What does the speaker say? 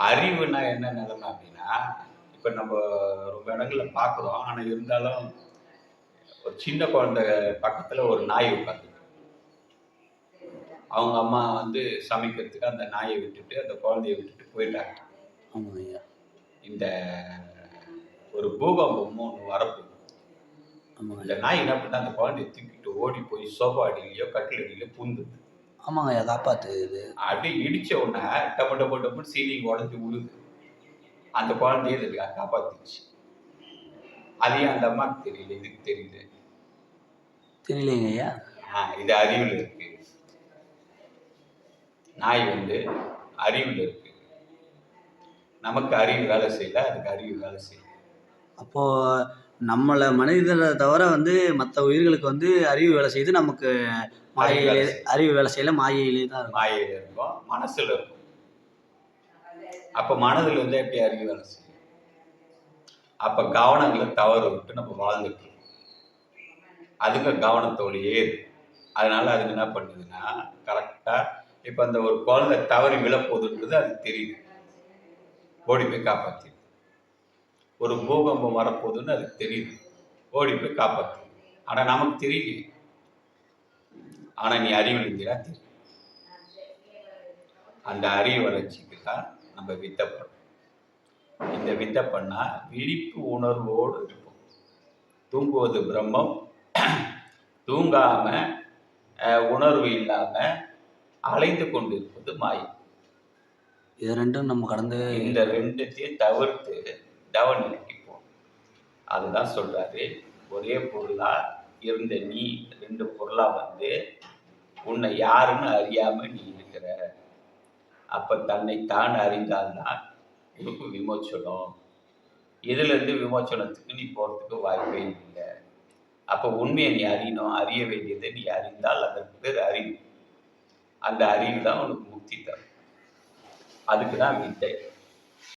அறிவுனா என்ன நிலைமை அப்படின்னா, இப்ப நம்ம ரொம்ப இடங்கள்ல பார்க்குறோம். ஆனா இருந்தாலும், ஒரு சின்ன குழந்தை பக்கத்துல ஒரு நாய் உட்காந்துருக்கு. அவங்க அம்மா வந்து சமைக்கிறதுக்கு அந்த நாயை விட்டுட்டு, அந்த குழந்தைய விட்டுட்டு போயிட்டாங்க. ஆமாங்க ஐயா. இந்த ஒரு பூகம்பமும் ஒண்ணு வரப்போகுது. ஆமாங்க இந்த ஐயா. நாய் என்ன பண்ணுது, அந்த குழந்தைய தூக்கிட்டு ஓடி போய் சோஃபா அடியிலயோ, கட்டில் அடியிலயோ பூந்துது. ஆமாங்க ஐயா. காப்பாத்துது. அப்படியே இடிச்ச உடனே டப்பு டப்பு டப்புன்னு சீலிங் உடைஞ்சு விழுது. அந்த குழந்தைய இது காப்பாத்திருச்சு. அது ஏன் அந்த அம்மாவுக்கு தெரியல, இதுக்கு தெரியுது. தெரியலைங்க ஐயா. இது அறிவுல இருக்கு. நாய் வந்து அறிவுல இருக்கு. நமக்கு அறிவு வேலை செய்யல, அதுக்கு அறிவு வேலை செய்யுது. அப்போ நம்மள மனிதரை தவிர வந்து மத்த உயிர்களுக்கு வந்து அறிவு வேலை செய்யுது. நமக்கு மாயையிலே அறிவு வேலை செய்யல. மாயையிலே தான் இருக்கும். மாயையில இருக்கும், மனசுல இருக்கும். அப்ப மனதுல வந்து எப்படி அறிவு வேலை செய்யும்? அப்ப கவனங்களை தவறு விட்டு நம்ம வாழ்ந்துட்டு இருக்கோம். அதுக்கு கவனத்தோடையே இருக்கு. அதனால அதுக்கு என்ன பண்ணுதுன்னா, கரெக்டா இப்ப அந்த ஒரு குழந்தை தவறி விழப்போகுதுன்றது அதுக்கு தெரியுது. ஓடி போய் காப்பாத்திடுது. ஒரு பூகம்பம் வரப்போகுதுன்னு அதுக்கு தெரியுது. ஓடி போய் காப்பாத்து. ஆனா நமக்கு தெரியலையே. ஆனா நீ அறிவு இருந்தீனா தெரியும். அந்த அறிவு வளர்ச்சிக்கு தான் நம்ம வித்தை பண்ணணும். இந்த வித்தை பண்ணா விழிப்பு உணர்வோடு இருப்போம். தூங்குவது பிரம்மம், தூங்காம உணர்வு இல்லாம அலைந்து கொண்டிருப்பது மாயை. இது ரெண்டும் நம்ம கடந்து இந்த ரெண்டுத்தையும் தவிர்த்து தவநிலைக்கு போகும். அதுதான் சொல்றாரு, ஒரே பொருளா இருந்த நீ ரெண்டு பொருளா வந்து உன்னை யாருன்னு அறியாம நீ இருக்கிற. அப்ப தன்னைத்தான் அறிந்தால்தான் உனக்கு விமோச்சனம். இதுல இருந்து விமோச்சனத்துக்கு நீ போறதுக்கு வாய்ப்பே இல்லை. அப்ப உண்மையை நீ அறியணும். அறிய வேண்டியதை நீ அறிந்தால் அதற்கு பேர் அறிவு. அந்த அறிவு தான் உனக்கு முக்தி தரும். அதுக்கு தான் வித்தை.